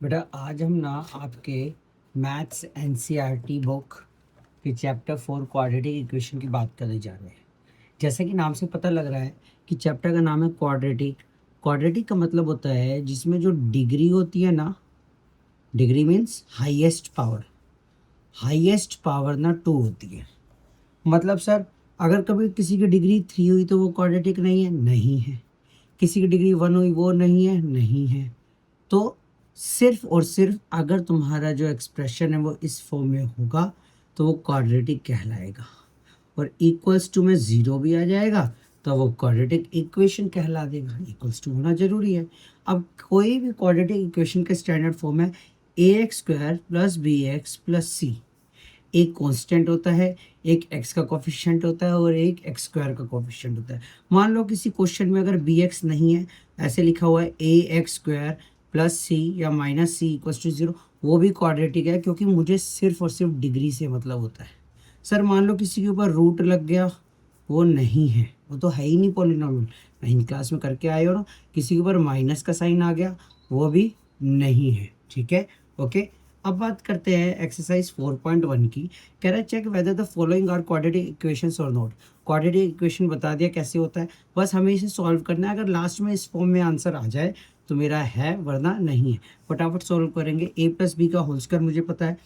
बेटा आज हम ना आपके मैथ्स एनसीईआरटी बुक के चैप्टर 4 क्वाड्रेटिक इक्वेशन की बात करने जा रहे हैं। जैसे कि नाम से पता लग रहा है कि चैप्टर का नाम है क्वाड्रेटिक। क्वाड्रेटिक का मतलब होता है जिसमें जो डिग्री होती है ना, डिग्री मीन्स हाईएस्ट पावर ना 2 होती है। मतलब सर, अगर कभी किसी की डिग्री 3 हुई तो वो क्वाड्रेटिक नहीं है? नहीं है। किसी की डिग्री 1 हुई वो नहीं है? नहीं है। तो सिर्फ और सिर्फ अगर तुम्हारा जो एक्सप्रेशन है वो इस फॉर्म में होगा तो वो क्वाड्रेटिक कहलाएगा, और इक्वल्स टू में ज़ीरो भी आ जाएगा तो वो क्वाड्रेटिक इक्वेशन कहला देगा। इक्वल्स टू होना जरूरी है। अब कोई भी क्वाड्रेटिक इक्वेशन का स्टैंडर्ड फॉर्म है a x square plus b x plus c. एक कांस्टेंट होता है, एक एक्स का कोफिशिएंट होता है और एक एक्स स्क्वायर का कोफिशिएंट होता है। मान लो किसी क्वेश्चन में अगर बी एक्स नहीं है, ऐसे लिखा हुआ है a x square plus c या minus c equals to zero, वो भी क्वाड्रेटिक है क्योंकि मुझे सिर्फ और सिर्फ डिग्री से मतलब होता है। सर मान लो किसी के ऊपर रूट लग गया, वो नहीं है, वो तो है ही नहीं पॉलिनॉमियल। नाइन क्लास में करके आए हो ना। किसी के ऊपर माइनस का साइन आ गया, वो भी नहीं है। ठीक है, ओके। अब बात करते हैं एक्सरसाइज 4.1 की। कह रहा है check whether the following are quadratic equations और नॉट। क्वाड्रेटिक इक्वेशन बता दिया कैसे होता है, बस हमें इसे सॉल्व करना है। अगर लास्ट में इस फॉर्म में आंसर आ जाए तो मेरा है, वरना नहीं है। फटाफट सॉल्व करेंगे। ए प्लस बी का होल स्क्वायर मुझे पता है,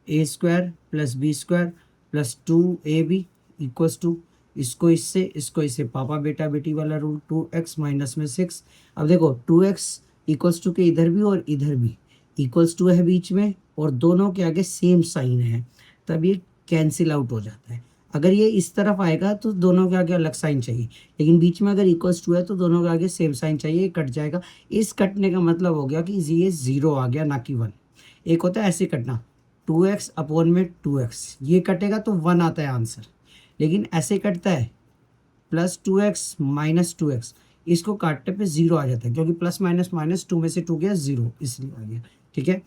a square plus b square plus 2ab equals to, इसको इससे पापा बेटा बेटी वाला रूल, 2x माइनस में 6। अब देखो 2x इक्वल्स टू के इधर भी और इधर भी इक्वल्स टू है बीच में, और दोनों के आगे सेम साइन है, तब ये कैंसिल आउट हो जाता है। अगर ये इस तरफ आएगा तो दोनों के आगे अलग साइन चाहिए, लेकिन बीच में अगर इक्वल्स टू है तो दोनों के आगे सेम साइन चाहिए, ये कट जाएगा। इस कटने का मतलब हो गया कि ये ज़ीरो आ गया, ना कि 1। एक होता है ऐसे कटना, 2x अपॉन में 2x, ये कटेगा तो 1 आता है आंसर। लेकिन ऐसे कटता है प्लस 2x माइनस 2x, इसको काटने पे जीरो आ जाता है क्योंकि प्लस माइनस माइनस 2 में से 2 गया जीरो, इसलिए आ गया। ठीक है,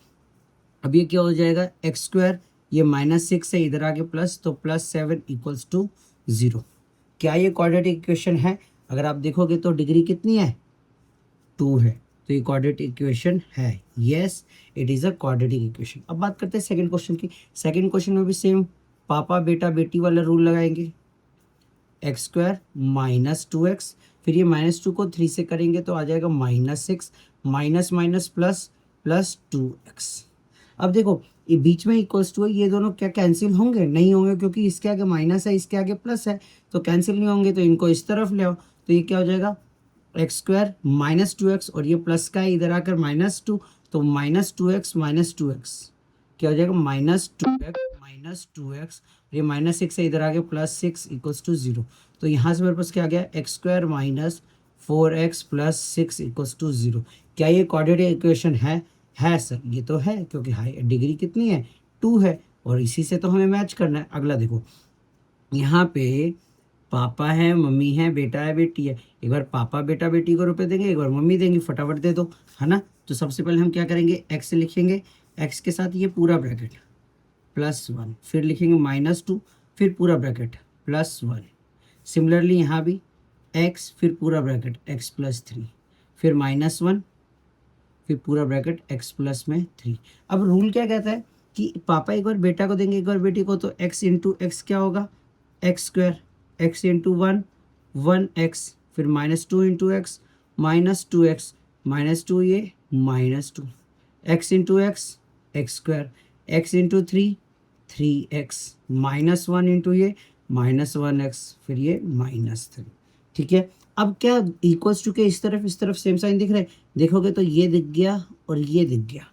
अब ये क्या हो जाएगा, एक्स स्क्वायर, ये -6 है, इधर आगे प्लस, तो +7 इक्वल्स टू जीरो। क्या ये क्वाड्रेटिक इक्वेशन है? अगर आप देखोगे तो डिग्री कितनी है, 2 है, तो ये क्वाड्रेटिक इक्वेशन है। Yes, it is a quadratic equation. अब बात करते हैं सेकंड क्वेश्चन की। सेकंड क्वेश्चन में भी सेम पापा बेटा बेटी वाला रूल लगाएंगे, एक्स स्क्वायर माइनस 2x, फिर ये -2 को 3 से करेंगे तो आ जाएगा -6, minus minus plus plus 2x। अब देखो ये बीच में इक्वल्स टू है, ये दोनों क्या कैंसिल होंगे? नहीं होंगे, क्योंकि इसके आगे माइनस है, इसके आगे प्लस है, तो कैंसिल नहीं होंगे। तो इनको इस तरफ ले आओ, तो ये क्या हो जाएगा, एक्स स्क्वायर -2x, और ये प्लस का है, इधर आकर -2, तो -2x क्या हो जाएगा, -2x, ये -6 है, इधर आगे +6 इक्वल्स टू जीरो। तो यहाँ से मेरे पास क्या आ गया, x square -4x plus 6 equals to zero. क्या ये क्वाड्रेटिक इक्वेशन है? है सर, ये तो है, क्योंकि हाई डिग्री कितनी है, 2 है, और इसी से तो हमें मैच करना है। अगला देखो, यहाँ पे पापा है, मम्मी है, बेटा है, बेटी है। एक बार पापा बेटा बेटी को रुपए देंगे, एक बार मम्मी देंगी, फटाफट दे दो, है ना। तो सबसे पहले हम क्या करेंगे, एक्स लिखेंगे, एक्स के साथ ये पूरा ब्रैकेट +1, फिर लिखेंगे -2, फिर पूरा ब्रैकेट +1। सिमिलरली यहाँ भी एक्स, फिर पूरा ब्रैकेट x+3, फिर -1, फिर पूरा ब्रैकेट x प्लस में 3। अब रूल क्या कहता है कि पापा एक बार बेटा को देंगे, एक बार बेटी को, तो x इंटू एक्स क्या होगा, x square, x into 1 1x, फिर -2 इंटू एक्स -2x, -2 ये -2, x into x square, x into 3x, -1 into ये -1x, फिर ये -3। ठीक है, अब क्या इक्वल्स टू के इस तरफ सेम साइन दिख रहा है, देखोगे तो ये दिख गया और ये दिख गया,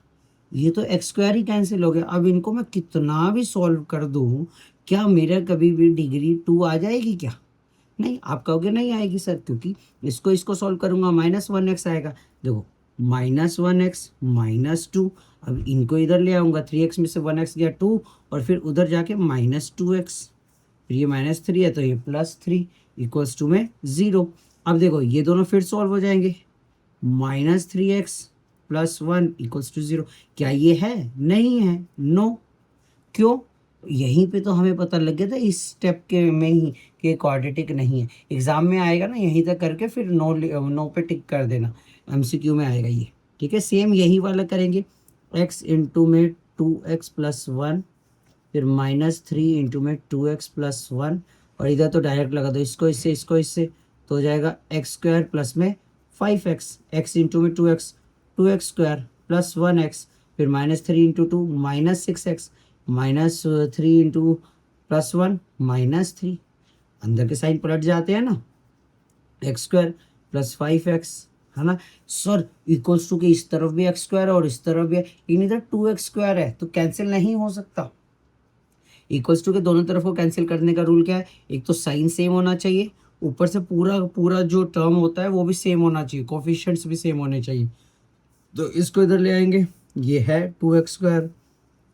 ये तो एक्स स्क्वायर ही कैंसिल हो गया। अब इनको मैं कितना भी सॉल्व कर दूँ, क्या मेरा कभी भी डिग्री 2 आ जाएगी क्या? नहीं, आप कहोगे नहीं आएगी सर, क्योंकि इसको सॉल्व करूँगा -1x आएगा। देखो -1x -2, अब इनको इधर ले आऊँगा, 3x में से 1x गया 2, और फिर उधर जाके -2x, फिर ये -3 है तो ये +3 इक्वल्स टू में ज़ीरो। अब देखो ये दोनों फिर सॉल्व हो जाएंगे, -3x + 1 इक्वल्स टू ज़ीरो। क्या ये है? नहीं है, नो। क्यों? यहीं पे तो हमें पता लग गया था इस स्टेप के में ही कि क्वाड्रेटिक नहीं है। एग्जाम में आएगा ना, यहीं तक करके फिर नो पे टिक कर देना, एमसीक्यू में आएगा ये। ठीक है, सेम यही वाला करेंगे। एक्स इंटू में 2x प्लस 1, फिर -3 इंटू में 2x प्लस 1, और इधर तो डायरेक्ट लगा दो, इसको इससे तो हो जाएगा एक्स स्क्वायर प्लस में 5x, एक्स इंटू में 2x, 2x square plus 1x, फिर -3 इंटू 2 -6x, -3 इंटू प्लस 1 -3, अंदर के साइन पलट जाते हैं ना, एक्स स्क्वायर प्लस 5x, है ना सर, इक्वल्स टू के इस तरफ भी एक्स स्क्वायर और इस तरफ भी है, लेकिन इधर 2x स्क्वायर है तो कैंसिल नहीं हो सकता। इक्वल्स टू के दोनों तरफ को कैंसिल करने का रूल क्या है, एक तो साइन सेम होना चाहिए, ऊपर से पूरा पूरा जो टर्म होता है वो भी सेम होना चाहिए, कोफिशिएंट्स भी सेम होने चाहिए। तो इसको इधर ले आएंगे, ये है 2x square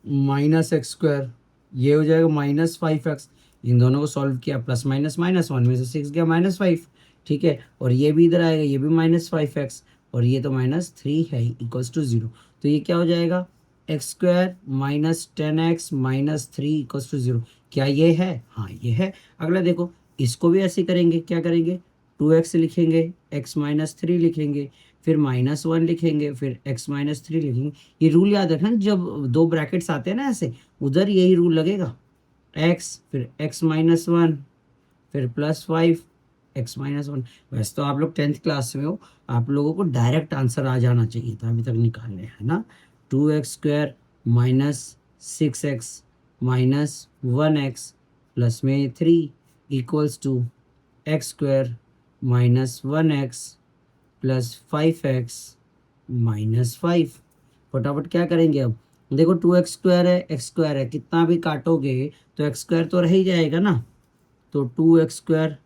minus x square, ये हो जाएगा -5x, इन दोनों को सॉल्व किया, प्लस माइनस माइनस, 1 में से 6 गया -5, ठीक है, और ये भी इधर आएगा, ये भी -5x, और ये तो -3 है इक्वल्स टू 0। तो ये क्या हो जाएगा, x square -10x -3 equals to 0। क्या ये है, हाँ ये है। अगला देखो, इसको भी ऐसे करेंगे, क्या करेंगे, 2x लिखेंगे, x-3 लिखेंगे, फिर -1 लिखेंगे, फिर x-3 लिखेंगे। ये रूल याद रखना, जब दो ब्रैकेट्स आते हैं ना ऐसे, उधर यही रूल लगेगा, x फिर x-1 फिर +5 x-1। वैसे तो आप लोग 10th क्लास में हो, आप लोगों को डायरेक्ट आंसर आ जाना चाहिए था अभी तक निकालने, है ना। 2x square -6x -1x plus में 3 equals to x square -1x plus 5x -5। फटाफट क्या करेंगे अब, देखो 2x स्क्वायर है, एक्स स्क्वायर है, कितना भी काटोगे तो एक्स स्क्वायर तो रह ही जाएगा ना, तो 2x स्क्वायर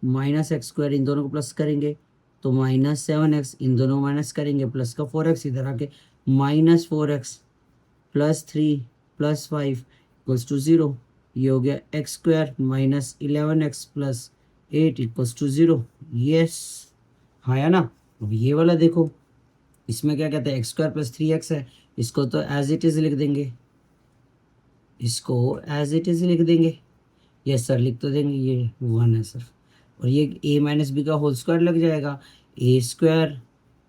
-x स्क्वायर, इन दोनों को प्लस करेंगे तो -7x, इन दोनों को माइनस करेंगे, प्लस का 4x इधर आके -4x plus 3 plus 5 equals to 0। ये हो गया x square -11x plus 8 equals to 0। Yes, हाँ या ना। अब ये वाला देखो, इसमें क्या कहते हैं, एक्स स्क्वायर प्लस 3x है, इसको तो एज इट इज़ लिख देंगे, इसको एज इट इज़ लिख देंगे। यस सर, लिख तो देंगे, ये 1 है सर, और ये a माइनस बी का होल स्क्वायर लग जाएगा, a square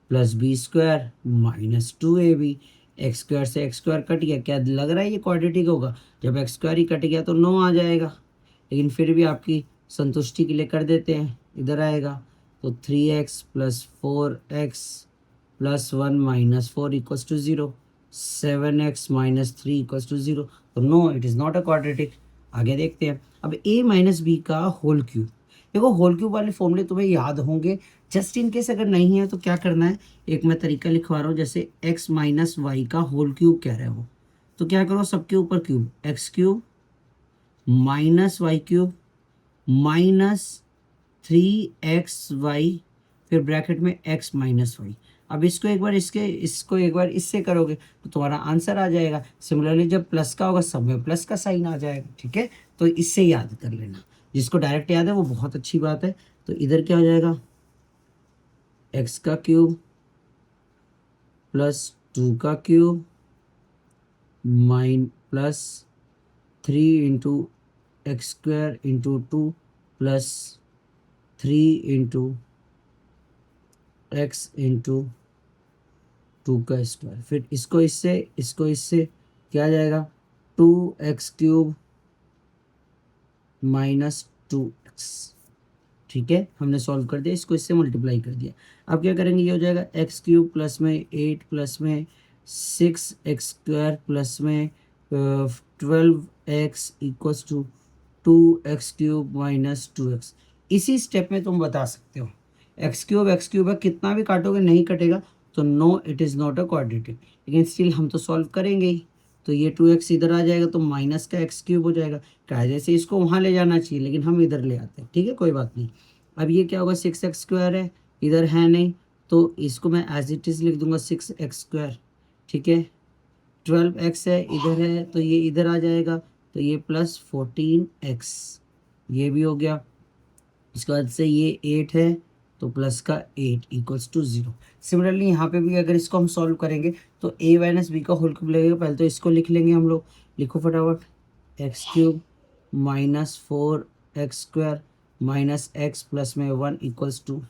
plus b square -2ab, x square से एक्स स्क्वायर कट गया, क्या लग रहा है ये क्वाड्रेटिक होगा, जब एक्स स्क्वायर ही कट गया तो 9 आ जाएगा, लेकिन फिर भी आपकी संतुष्टि के लिए कर देते हैं, इधर आएगा तो 3x plus 4x plus 1 -4 equals to 0, 7x -3 equals to 0। तो no, it is not a quadratic. आगे देखते हैं, अब a माइनस बी का होल क्यूब, देखो होल क्यूब वाले फॉर्मूले तुम्हें याद होंगे, जस्ट इन केस अगर नहीं है तो क्या करना है, एक मैं तरीका लिखवा रहा हूँ, जैसे x माइनस वाई का होल क्यूब कह रहे हो, तो क्या करो, सबके ऊपर cube, x cube minus y cube -3xy, फिर ब्रैकेट में x माइनस वाई। अब इसको एक बार इसको एक बार इससे करोगे तो तुम्हारा आंसर आ जाएगा। सिमिलरली जब प्लस का होगा, सब में प्लस का साइन आ जाएगा, ठीक है, तो इससे याद कर लेना, जिसको डायरेक्ट याद है वो बहुत अच्छी बात है। तो इधर क्या हो जाएगा, x का क्यूब प्लस 2 का cube plus 3 into x square into 2 plus 3 into x into 2 का स्क्वायर, फिर इसको इससे क्या आ जाएगा, 2x क्यूब -2x, ठीक है, हमने सॉल्व कर दिया, इसको इससे मल्टीप्लाई कर दिया। अब क्या करेंगे, ये हो जाएगा एक्स क्यूब प्लस में 8 प्लस में 6x स्क्वायर प्लस में 12x equals to 2x cube -2x। इसी स्टेप में तुम बता सकते हो, एक्स क्यूब है, कितना भी काटोगे नहीं कटेगा, तो no, it is not a quadratic, लेकिन स्टिल हम तो सॉल्व करेंगे ही। तो ये 2x इधर आ जाएगा तो माइनस का एक्स क्यूब हो जाएगा, कायदे से इसको वहाँ ले जाना चाहिए, लेकिन हम इधर ले आते हैं, ठीक है, कोई बात नहीं। अब ये क्या होगा, 6x स्क्वायर है, इधर है नहीं, तो इसको मैं एज इट इज़ लिख दूंगा 6x स्क्वायर, ठीक है, 12x है, इधर है तो ये इधर आ जाएगा, तो ये प्लस 14x, ये भी हो गया। इसके बाद से ये 8 है तो प्लस का 8 इक्वल्स टू 0। सिमिलरली यहाँ पे भी अगर इसको हम सॉल्व करेंगे तो a माइनस बी का होल क्यूब लगेगा, पहले तो इसको लिख लेंगे हम लोग, लिखो फटाफट, एक्स क्यूब -4x स्क्वायर -x प्लस में 1 इक्वल्स टू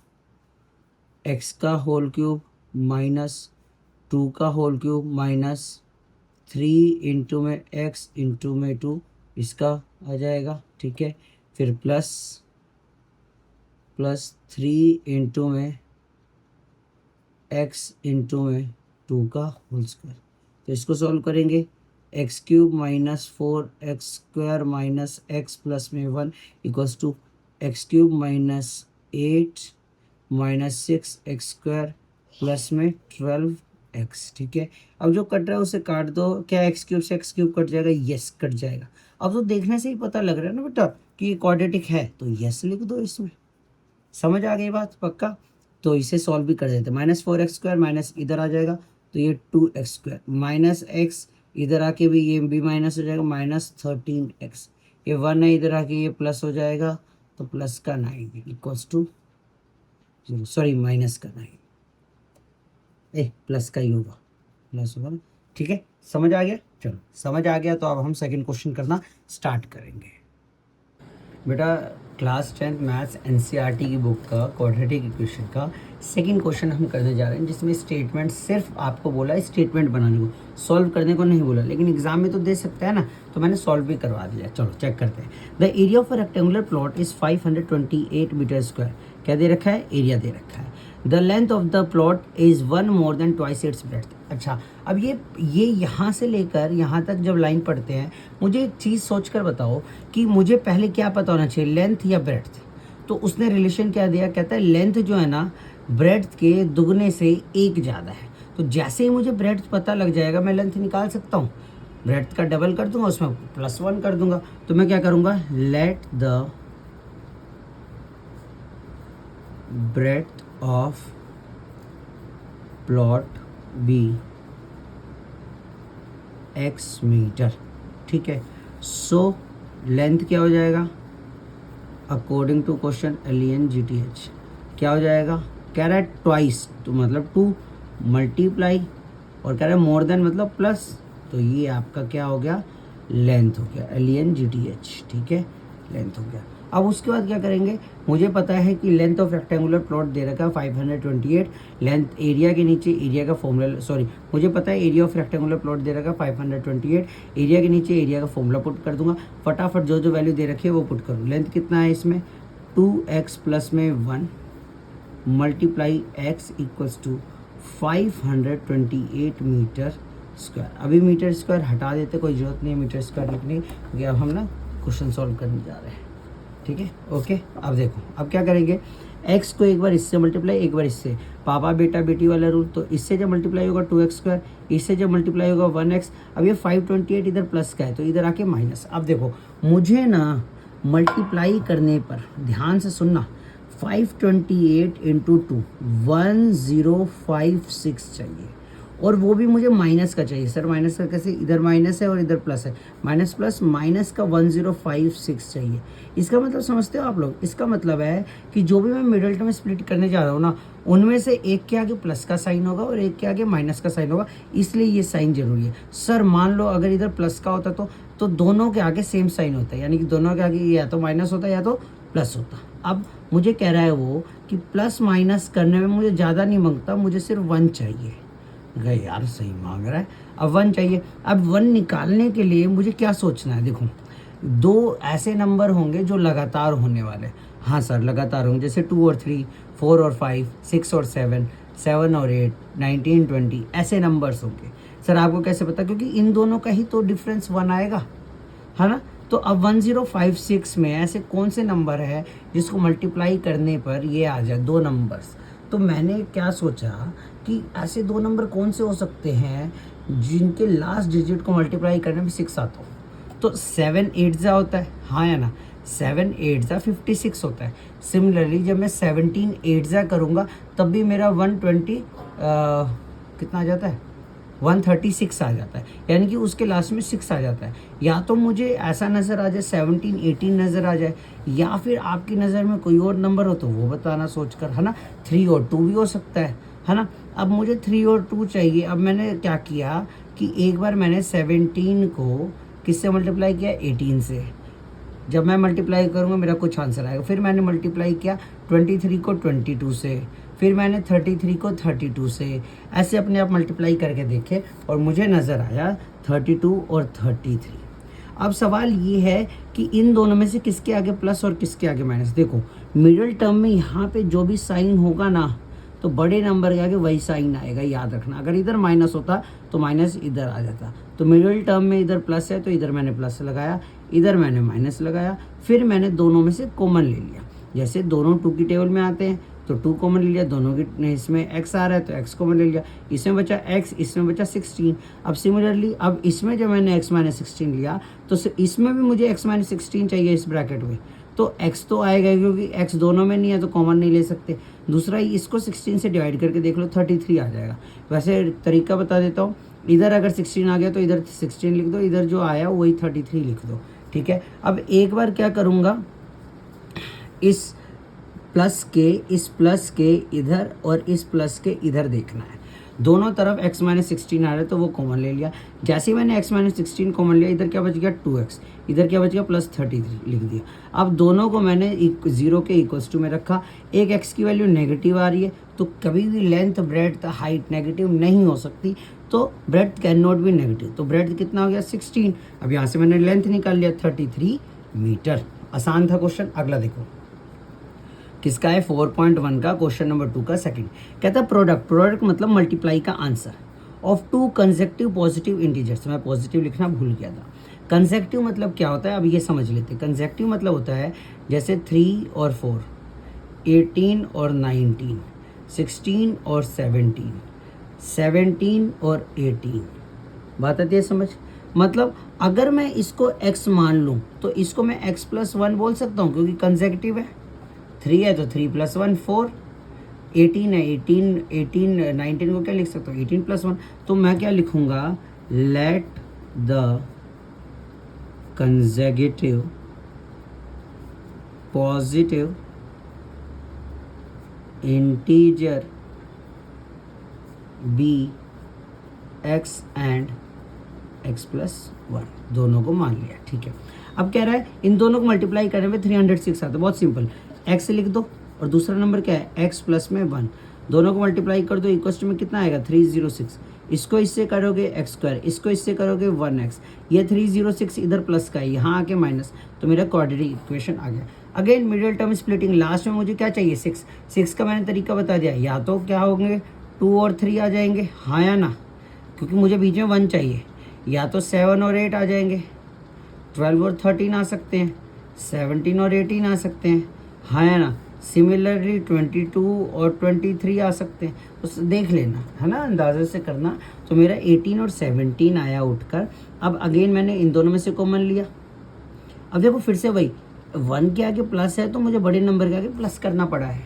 एक्स का होल क्यूब -2 का होल क्यूब 3 इंटू में x इंटू में 2 इसका आ जाएगा, ठीक है। फिर प्लस 3 इंटू में x इंटू में 2 का होल स्क्वायर। तो इसको सॉल्व करेंगे, x cube minus 4x² minus x plus में 1 equals to x cube minus 8 minus 6x² plus में 12x, ठीक है। अब जो कट रहा है उसे काट दो, क्या एक्स क्यूब से एक्स क्यूब कट जाएगा? यस कट जाएगा। अब तो देखने से ही पता लग रहा है ना बेटा कि ये क्वाड्रेटिक है, तो यस लिख दो इसमें। समझ आ गई बात पक्का? तो इसे सॉल्व भी कर देते हैं। -4x² माइनस इधर आ जाएगा तो ये 2x² माइनस एक्स इधर आके भी ये भी माइनस हो जाएगा, -13x। ये 1 है, इधर आके ये प्लस हो जाएगा तो प्लस का 9 इक्वल्स टू 0, सॉरी माइनस का 9, प्लस का ही होगा, प्लस होगा ना, ठीक है। समझ आ गया? चलो समझ आ गया तो अब हम सेकंड क्वेश्चन करना स्टार्ट करेंगे। बेटा क्लास 10 मैथ्स एनसीईआरटी की बुक का क्वाड्रेटिक इक्वेशन का सेकंड क्वेश्चन हम करने जा रहे हैं, जिसमें स्टेटमेंट सिर्फ आपको बोला है स्टेटमेंट बनाने को, सॉल्व करने को नहीं बोला, लेकिन एग्जाम में तो दे सकता है ना, तो मैंने सॉल्व भी करवा दिया। चलो चेक करते हैं। The area of a rectangular plot is 528 metre square. क्या दे रखा है? एरिया दे रखा है। The length of the plot is 1 more than twice its breadth. अच्छा, अब ये यहाँ से लेकर यहाँ तक जब लाइन पढ़ते हैं, मुझे एक चीज़ सोच कर बताओ कि मुझे पहले क्या पता होना चाहिए, लेंथ या ब्रेड्थ? तो उसने रिलेशन क्या दिया, कहता है लेंथ जो है ना ब्रेड्थ के दुगने से 1 ज़्यादा है। तो जैसे ही मुझे ब्रेड्थ पता लग जाएगा मैं लेंथ निकाल सकता हूँ। ब्रेड्थ का डबल कर दूंगा, उसमें +1 कर दूंगा। तो मैं क्या करूँगा, let the breadth of plot be x metre, ठीक है। सो लेंथ क्या हो जाएगा अकॉर्डिंग टू क्वेश्चन LENGTH क्या हो जाएगा? कह रहा है ट्वाइस, तो मतलब 2 मल्टीप्लाई, और कह रहा है मोर देन मतलब प्लस, तो ये आपका क्या हो गया? लेंथ हो गया, LENGTH, ठीक है, लेंथ हो गया। अब उसके बाद क्या करेंगे, मुझे पता है कि लेंथ ऑफ रेक्टेंगुलर प्लॉट दे रखा है 528, लेंथ एरिया के नीचे एरिया का फॉर्मूला, सॉरी मुझे पता है एरिया ऑफ रेक्टेंगुलर प्लॉट दे रखा है 528, एरिया के नीचे एरिया का फॉर्मूला पुट कर दूंगा। फटाफट जो जो वैल्यू दे रखी है वो पुट करूँ। लेंथ कितना है इसमें? 2x प्लस में 1 multiply x equals to 528 metre square. अभी मीटर स्क्वायर हटा देते, कोई ज़रूरत नहीं मीटर स्क्वायर लिखने की, क्योंकि अब हम ना क्वेश्चन सॉल्व करने जा रहे हैं, ठीक है। ओके, अब देखो अब क्या करेंगे, x को एक बार इससे मल्टीप्लाई, एक बार इससे, पापा बेटा बेटी वाला रूल। तो इससे जब मल्टीप्लाई होगा 2x², इससे जब मल्टीप्लाई होगा 1x। अब ये 528 इधर प्लस का है तो इधर आके माइनस। अब देखो मुझे ना मल्टीप्लाई करने पर ध्यान से सुनना, 528 इंटू 2 1056 चाहिए, और वो भी मुझे माइनस का चाहिए। सर माइनस का कैसे? इधर माइनस है और इधर प्लस है, माइनस प्लस माइनस का 1056 चाहिए। इसका मतलब समझते हो आप लोग? इसका मतलब है कि जो भी मैं मिडिल टर्म स्प्लिट करने जा रहा हूँ ना, उनमें से एक के आगे प्लस का साइन होगा और एक के आगे माइनस का साइन होगा, इसलिए ये साइन जरूरी है। सर मान लो अगर इधर प्लस का होता तो दोनों के आगे सेम साइन होता है, यानी कि दोनों के आगे या तो माइनस होता या तो प्लस होता। अब मुझे कह रहा है वो कि प्लस माइनस करने में मुझे ज़्यादा नहीं मांगता, मुझे सिर्फ 1 चाहिए। गए यार, सही मांग रहा है। अब 1 चाहिए। अब 1 निकालने के लिए मुझे क्या सोचना है, देखो 2 ऐसे नंबर होंगे जो लगातार होने वाले। हाँ सर लगातार होंगे, जैसे 2 और 3, 4 और 5, 6 और 7, 7 और 8, 19, 20 ऐसे नंबर्स होंगे। सर आपको कैसे पता? क्योंकि इन दोनों का ही तो डिफरेंस 1 आएगा, है ना। तो अब 1056 में ऐसे कौन से नंबर है जिसको मल्टीप्लाई करने पर ये आ जाए 2 नंबर्स? तो मैंने क्या सोचा कि ऐसे 2 नंबर कौन से हो सकते हैं जिनके लास्ट डिजिट को मल्टीप्लाई करने में 6 आता हो। तो 7 8 जा होता है, हाँ या ना, 7 8 जा 56 होता है। सिमिलरली जब मैं 17 8 जा करूँगा तब भी मेरा 120 कितना आ जाता है, 136 आ जाता है, यानी कि उसके लास्ट में 6 आ जाता है। या तो मुझे ऐसा नज़र आ जाए 17 18 नज़र आ जाए, या फिर आपकी नज़र में कोई और नंबर हो तो वो बताना सोच कर, है ना। 3 और 2 भी हो सकता है ना। अब मुझे 3 और 2 चाहिए। अब मैंने क्या किया कि एक बार मैंने 17 को किससे मल्टीप्लाई किया, 18 से। जब मैं मल्टीप्लाई करूँगा मेरा कुछ आंसर आएगा। फिर मैंने मल्टीप्लाई किया 23 को 22 से, फिर मैंने 33 को 32 से ऐसे अपने आप मल्टीप्लाई करके देखे और मुझे नज़र आया 32 और 33। अब सवाल ये है कि इन दोनों में से किसके आगे प्लस और किसके आगे माइनस। देखो मिडिल टर्म में यहाँ पे जो भी साइन होगा ना तो बड़े नंबर के आगे वही साइन आएगा, याद रखना। अगर इधर माइनस होता तो माइनस इधर आ जाता। तो मिडिल टर्म में इधर प्लस है तो इधर मैंने प्लस लगाया, इधर मैंने माइनस लगाया, फिर मैंने दोनों में से कॉमन ले लिया। जैसे दोनों 2 की टेबल में आते हैं तो 2 कॉमन ले लिया, दोनों की इसमें x आ रहा है तो x कॉमन ले लिया, इसमें बचा x, इसमें बचा 16। अब सिमिलरली अब इसमें जब मैंने x माइनस 16 लिया तो इसमें भी मुझे x माइनस 16 चाहिए इस ब्रैकेट में, तो x तो आएगा क्योंकि x दोनों में नहीं है तो कॉमन नहीं ले सकते। दूसरा इसको 16 से डिवाइड करके देख लो 33 आ जाएगा। वैसे तरीका बता देता हूँ, इधर अगर 16 आ गया तो इधर 16 लिख दो, इधर जो आया वही 33 लिख दो, ठीक है। अब एक बार क्या करूँगा, इस प्लस के इधर और इस प्लस के इधर देखना है। दोनों तरफ x माइनस 16 आ रहा है तो वो कॉमन ले लिया। जैसे ही मैंने x माइनस 16 कॉमन लिया, इधर क्या बच गया 2x, इधर क्या बच गया प्लस 33 लिख दिया। अब दोनों को मैंने 0 के इक्वल्स टू में रखा। एक x की वैल्यू नेगेटिव आ रही है तो कभी भी लेंथ ब्रेड्थ हाइट नेगेटिव नहीं हो सकती, तो breadth can not be negative. तो ब्रेड्थ कितना हो गया 16। अब यहाँ से मैंने लेंथ निकाल लिया 33 मीटर। आसान था क्वेश्चन। अगला देखो किसका है 4.1 का क्वेश्चन नंबर 2 का सेकंड। कहता है प्रोडक्ट मतलब मल्टीप्लाई का answer of 2 consecutive positive integers. मैं पॉजिटिव लिखना भूल गया था। कंसेक्टिव मतलब क्या होता है, अब ये समझ लेते हैं। कंसेक्टिव मतलब होता है जैसे 3 और 4, 18 और 19, 16 और 17, 17 और 18। बात आती है समझ। मतलब अगर मैं इसको x मान लूँ तो इसको मैं x प्लस 1 बोल सकता हूँ क्योंकि कंसेक्टिव है। 3 है तो 3 प्लस 1 4, 18 है 18 19 को क्या लिख सकता हूँ 18 प्लस 1। तो मैं क्या लिखूँगा, let the consecutive positive integer be x and x plus 1। दोनों को मान लिया, ठीक है। अब कह रहा है इन दोनों को मल्टीप्लाई करने में 306 आता है। बहुत सिंपल, x लिख दो और दूसरा नंबर क्या है x प्लस में 1। दोनों को मल्टीप्लाई कर दो, इक्वल में कितना आएगा 306। इसको इससे करोगे x स्क्वायर, इसको इससे करोगे 1x। ये 306 इधर प्लस का है, यहाँ आके माइनस, तो मेरा क्वाड्रेटिक इक्वेशन आ गया। Again middle term splitting, last में मुझे क्या चाहिए 6 का मैंने तरीका बता दिया। या तो क्या होंगे 2 और 3 आ जाएंगे, हाँ या ना, क्योंकि मुझे बीच में 1 चाहिए। या तो 7 और 8 आ जाएंगे, 12 और 13 आ सकते हैं, 17 और 18 आ सकते हैं, हाँ या ना। सिमिलरली 22 और 23 आ सकते हैं। तो देख लेना है ना, अंदाजे से करना। तो मेरा 18 और 17 आया उठकर। अब अगेन मैंने इन दोनों में से कॉमन लिया। अब देखो फिर से वही 1 के आगे प्लस है तो मुझे बड़े नंबर के आगे प्लस करना पड़ा है,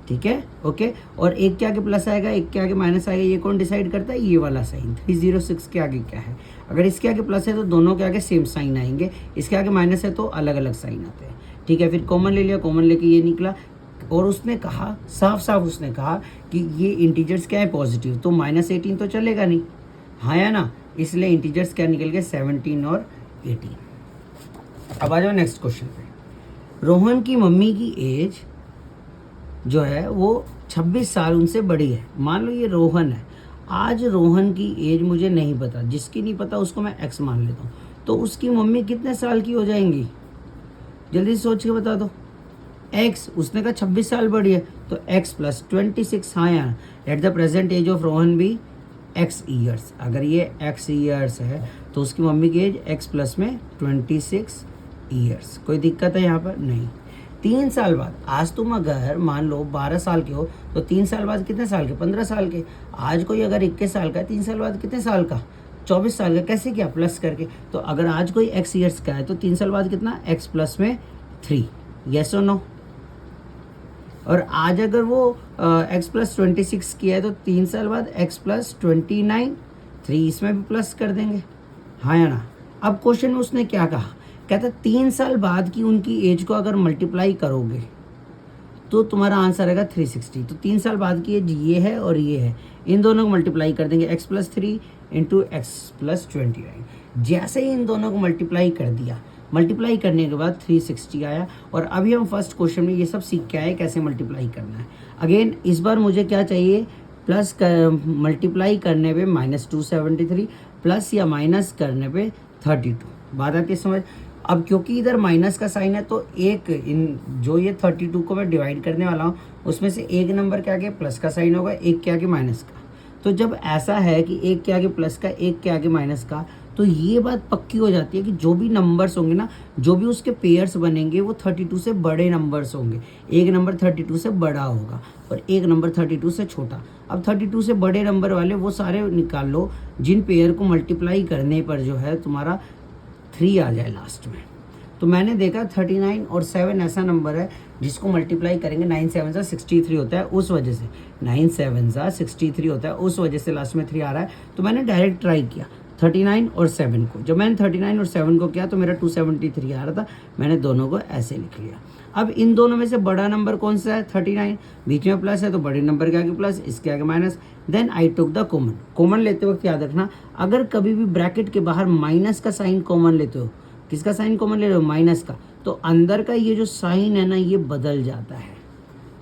ठीक है, ओके। और एक के आगे प्लस आएगा, एक के आगे माइनस आएगा, ये कौन डिसाइड करता है, ये वाला साइन। 306 के आगे क्या है, अगर इसके आगे प्लस है तो दोनों के आगे सेम साइन आएंगे, इसके आगे माइनस है तो अलग अलग साइन आते हैं, ठीक है। फिर कॉमन ले लिया, कॉमन लेके ये निकला। और उसने कहा साफ साफ उसने कहा कि ये इंटीजर्स क्या है पॉजिटिव, तो -18 तो चलेगा नहीं, हाँ या ना। इसलिए इंटीजर्स क्या निकल गए 17 और 18। अब आ जाओ नेक्स्ट क्वेश्चन पे। रोहन की मम्मी की एज जो है वो 26 साल उनसे बड़ी है। मान लो ये रोहन है। आज रोहन की एज मुझे नहीं पता, जिसकी नहीं पता उसको मैं x मान लेता हूँ। तो उसकी मम्मी कितने साल की हो जाएंगी, जल्दी सोच के बता दो। x, उसने कहा 26 साल बड़ी है तो x प्लस 26, हाँ यार। At the present age of Rohan भी x ईयर्स। अगर ये x ईयर्स है तो उसकी मम्मी की एज x प्लस में 26 ईयर्स। कोई दिक्कत है यहाँ पर नहीं। 3 साल बाद, आज तुम अगर मान लो 12 साल के हो तो 3 साल बाद कितने साल के, 15 साल के। आज कोई अगर 21 साल का है, 3 साल बाद कितने साल का, 24 साल का। कैसे किया, प्लस करके। तो अगर आज कोई x ईयर्स का है तो 3 साल बाद कितना, x प्लस में 3, यस और नो। और आज अगर वो x प्लस 26 किया है तो 3 साल बाद x प्लस 29, 3 इसमें भी प्लस कर देंगे, हाँ या ना। अब क्वेश्चन में उसने क्या कहा, कहता 3 साल बाद की उनकी एज को अगर मल्टीप्लाई करोगे तो तुम्हारा आंसर आएगा 360। तो 3 साल बाद की एज ये है और ये है, इन दोनों को मल्टीप्लाई कर देंगे, x plus 3 into x plus 29। जैसे ही इन दोनों को मल्टीप्लाई कर दिया, मल्टीप्लाई करने के बाद 360 आया। और अभी हम फर्स्ट क्वेश्चन में ये सब सीख के आए कैसे मल्टीप्लाई करना है। अगेन इस बार मुझे क्या चाहिए, प्लस मल्टीप्लाई करने पे -273 प्लस या माइनस करने पे 32। बात आती है समझ। अब क्योंकि इधर माइनस का साइन है तो एक इन जो ये 32 को मैं डिवाइड करने वाला हूँ उसमें से एक नंबर के आगे प्लस का साइन होगा, एक के आगे माइनस का। तो जब ऐसा है कि एक के आगे प्लस का एक के आगे माइनस का, तो ये बात पक्की हो जाती है कि जो भी नंबर्स होंगे ना, जो भी उसके पेयर्स बनेंगे वो 32 से बड़े नंबर्स होंगे। एक नंबर 32 से बड़ा होगा और एक नंबर 32 से छोटा। अब 32 से बड़े नंबर वाले वो सारे निकाल लो जिन पेयर को मल्टीप्लाई करने पर जो है तुम्हारा 3 आ जाए लास्ट में। तो मैंने देखा 39 और 7 ऐसा नंबर है जिसको मल्टीप्लाई करेंगे 9 7 सा 63 होता है, उस वजह से 9 7 सा 63 होता है, उस वजह से लास्ट में 3 आ रहा है। तो मैंने डायरेक्ट ट्राई किया 39 और 7 को। जब मैंने 39 और 7 को किया तो मेरा 273 आ रहा था, मैंने दोनों को ऐसे लिख लिया। अब इन दोनों में से बड़ा नंबर कौन सा है, 39, बीच में प्लस है तो बड़े नंबर के आगे प्लस, इसके आगे minus. Then I took the common. Common लेते वक्त याद रखना, अगर कभी भी ब्रैकेट के बाहर माइनस का साइन कॉमन लेते हो, किसका साइन कॉमन ले रहे हो, माइनस का, तो अंदर का ये जो साइन है ना ये बदल जाता है।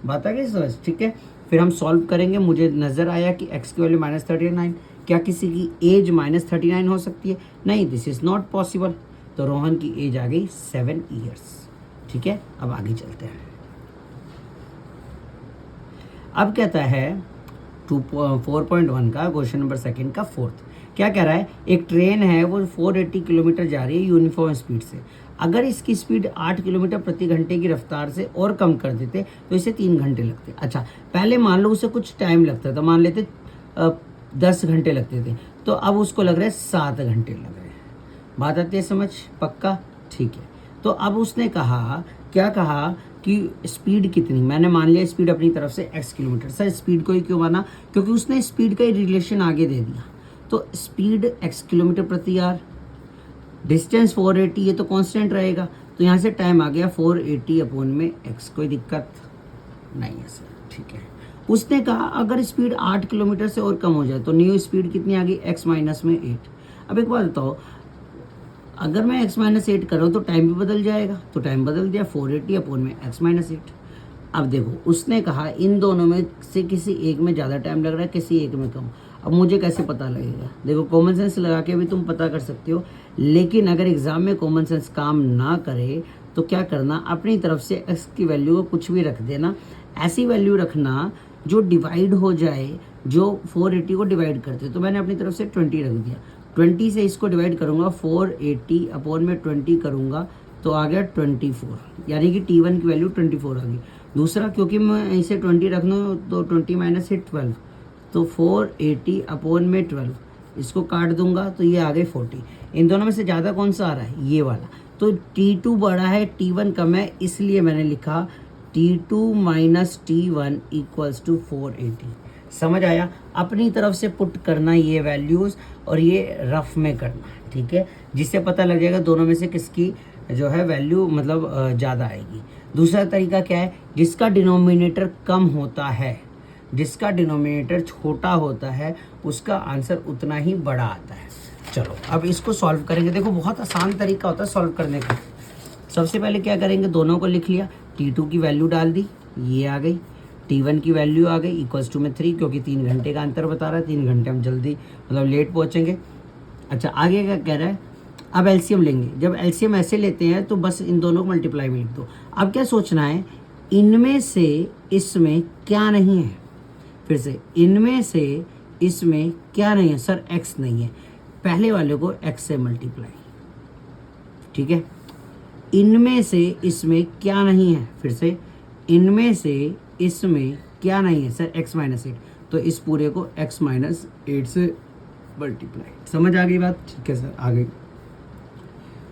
बात आ गई समझ, ठीक है। फिर हम सॉल्व करेंगे। मुझे नज़र आया कि x की वैल्यू -39, क्या किसी की एज -39 हो सकती है? नहीं, दिस इज़ नॉट पॉसिबल। तो रोहन की एज आ गई 7 ईयर्स। ठीक है, अब आगे चलते हैं। अब कहता है 4.1 का क्वेश्चन नंबर 2 का 4th। क्या कह रहा है, एक ट्रेन है वो 480 किलोमीटर जा रही है यूनिफॉर्म स्पीड से। अगर इसकी स्पीड 8 किलोमीटर प्रति घंटे की रफ्तार से और कम कर देते तो इसे 3 घंटे लगते। अच्छा, पहले मान लो उसे कुछ टाइम लगता था, मान लेते 10 घंटे लगते थे, तो अब उसको लग रहा है 7 घंटे लग रहे हैं। बात आती है समझ, पक्का? ठीक है। तो अब उसने कहा, क्या कहा कि स्पीड कितनी, मैंने मान लिया स्पीड अपनी तरफ से x किलोमीटर। सर स्पीड को ही क्यों माना, क्योंकि उसने स्पीड का ही रिलेशन आगे दे दिया। तो स्पीड x किलोमीटर प्रति आवर, डिस्टेंस 480, ये तो कांस्टेंट रहेगा। तो यहाँ से टाइम आ गया 480 अपॉन में x। कोई दिक्कत नहीं है सर, ठीक है। उसने कहा अगर स्पीड 8 किलोमीटर से और कम हो जाए तो न्यू स्पीड कितनी आ गई, x माइनस में 8। अब एक बात बताओ, अगर मैं x माइनस 8 कर रहा हूँ तो टाइम भी बदल जाएगा। तो टाइम बदल दिया, 480 अपॉन में x माइनस 8। अब देखो उसने कहा इन दोनों में से किसी एक में ज़्यादा टाइम लग रहा है, किसी एक में कम। अब मुझे कैसे पता लगेगा? देखो कॉमन सेंस लगा के भी तुम पता कर सकते हो, लेकिन अगर एग्जाम में कॉमन सेंस काम ना करे तो क्या करना, अपनी तरफ से x की वैल्यू को कुछ भी रख देना। ऐसी वैल्यू रखना जो डिवाइड हो जाए, जो 480 को डिवाइड करते। तो मैंने अपनी तरफ से 20 रख दिया। 20 से इसको डिवाइड करूँगा, 480 अपॉन में 20 करूँगा तो आ गया 24, यानी कि T1 की वैल्यू 24 आ गई। दूसरा, क्योंकि मैं इसे 20 रख दूँ तो 20 माइनस 12, तो 480 अपॉन में 12, इसको काट दूंगा तो ये आ गई 40। इन दोनों में से ज़्यादा कौन सा आ रहा है, ये वाला। तो T2 बड़ा है, T1 कम है, इसलिए मैंने लिखा T2 minus T1 equals to 480। समझ आया? अपनी तरफ से पुट करना ये वैल्यूज़ और ये रफ में करना, ठीक है, जिससे पता लग जाएगा दोनों में से किसकी जो है वैल्यू मतलब ज़्यादा आएगी। दूसरा तरीका क्या है, जिसका डिनोमिनेटर कम होता है, जिसका डिनोमिनेटर छोटा होता है, उसका आंसर उतना ही बड़ा आता है। चलो अब इसको सॉल्व करेंगे। देखो बहुत आसान तरीका होता है सॉल्व करने का। सबसे पहले क्या करेंगे, दोनों को लिख लिया, T2 की वैल्यू डाल दी, ये आ गई, T1 की वैल्यू आ गई इक्वल्स टू में 3, क्योंकि 3 घंटे का अंतर बता रहा है, 3 घंटे हम जल्दी मतलब लेट पहुँचेंगे। अच्छा आगे क्या कह रहा है, अब एलसीएम लेंगे। जब एलसीएम ऐसे लेते हैं तो बस इन दोनों को मल्टीप्लाई में लिख दो। अब क्या सोचना है, इनमें से इसमें क्या नहीं है, फिर से इनमें से इसमें क्या नहीं है, सर x नहीं है, पहले वाले को x से मल्टीप्लाई, ठीक है। इनमें से इसमें क्या नहीं है, फिर से इनमें से इसमें क्या नहीं है, सर x माइनस 8, तो इस पूरे को x माइनस 8 से मल्टीप्लाई। समझ आ गई बात? ठीक है सर, आ गई।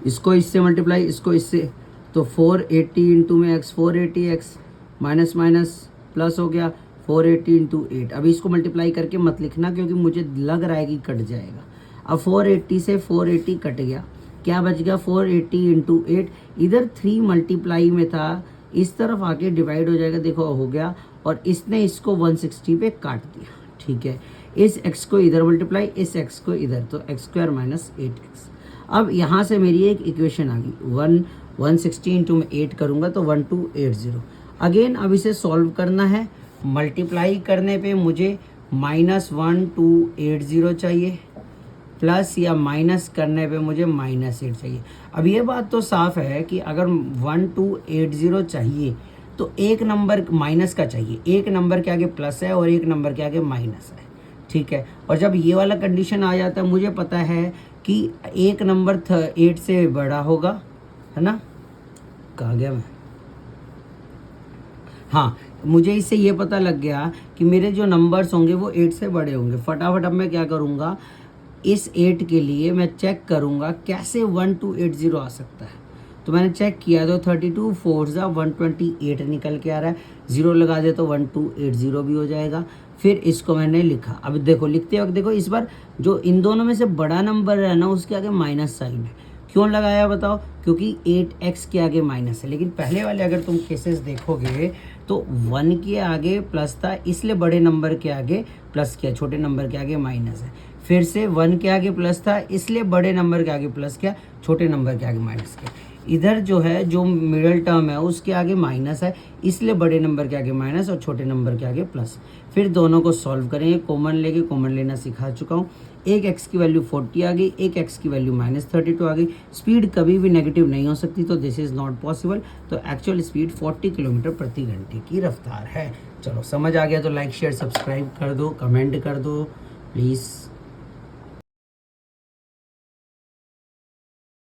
इसको इससे मल्टीप्लाई, इसको इससे, तो 480 इंटू में x, 480x minus minus plus हो गया 480 इंटू 8। अभी इसको मल्टीप्लाई करके मत लिखना क्योंकि मुझे लग रहा है कि कट जाएगा। अब 480 से 480 कट गया, क्या बच गया, 480 इंटू 8। इधर 3 मल्टीप्लाई में था, इस तरफ आके डिवाइड हो जाएगा, देखो हो गया। और इसने इसको 160 पे काट दिया, ठीक है। इस x को इधर मल्टीप्लाई, इस x को इधर, तो x स्क्वायर माइनस 8x। अब यहाँ से मेरी एक इक्वेशन आ गई, 160 इंटू में 8 करूँगा तो 1280। अगेन अब इसे सॉल्व करना है मल्टीप्लाई करने पे मुझे -1280 चाहिए, प्लस या माइनस करने पे मुझे -8 चाहिए। अब ये बात तो साफ है कि अगर 1280 चाहिए तो एक नंबर माइनस का चाहिए, एक नंबर के आगे प्लस है और एक नंबर के आगे माइनस है, ठीक है। और जब ये वाला कंडीशन आ जाता है, मुझे पता है कि एक नंबर 8 से बड़ा होगा, है ना। कहाँ गया मैं, हाँ, मुझे इससे ये पता लग गया कि मेरे जो नंबर्स होंगे वो 8 से बड़े होंगे। फटाफट अब मैं क्या करूँगा, इस 8 के लिए मैं चेक करूँगा कैसे 1280 आ सकता है। तो मैंने चेक किया तो 32 4 128 निकल के आ रहा है, 0 लगा दे तो 1280 भी हो जाएगा। फिर इसको मैंने लिखा। अब देखो लिखते वक्त देखो, इस बार जो इन दोनों में से बड़ा नंबर है ना, उसके आगे माइनस साइन है। क्यों लगाया बताओ, क्योंकि 8x के आगे माइनस है। लेकिन पहले वाले अगर तुम केसेस देखोगे तो 1 के आगे प्लस था, इसलिए बड़े नंबर के आगे प्लस किया, छोटे नंबर के आगे माइनस है। फिर से 1 के आगे प्लस था, इसलिए बड़े नंबर के आगे प्लस किया, छोटे नंबर के आगे माइनस किया। इधर जो है, जो मिडल टर्म है उसके आगे माइनस है, इसलिए बड़े नंबर के आगे माइनस और छोटे नंबर के आगे प्लस। फिर दोनों को सॉल्व करेंगे, कॉमन लेके, कॉमन लेना सिखा चुका हूँ। एक x की वैल्यू 40 आ गई, एक x की वैल्यू -32 आ गई। स्पीड कभी भी नेगेटिव नहीं हो सकती, तो दिस इज़ नॉट पॉसिबल। तो एक्चुअल स्पीड 40 किलोमीटर प्रति घंटे की रफ्तार है। चलो समझ आ गया तो लाइक शेयर सब्सक्राइब कर दो, कमेंट कर दो प्लीज़।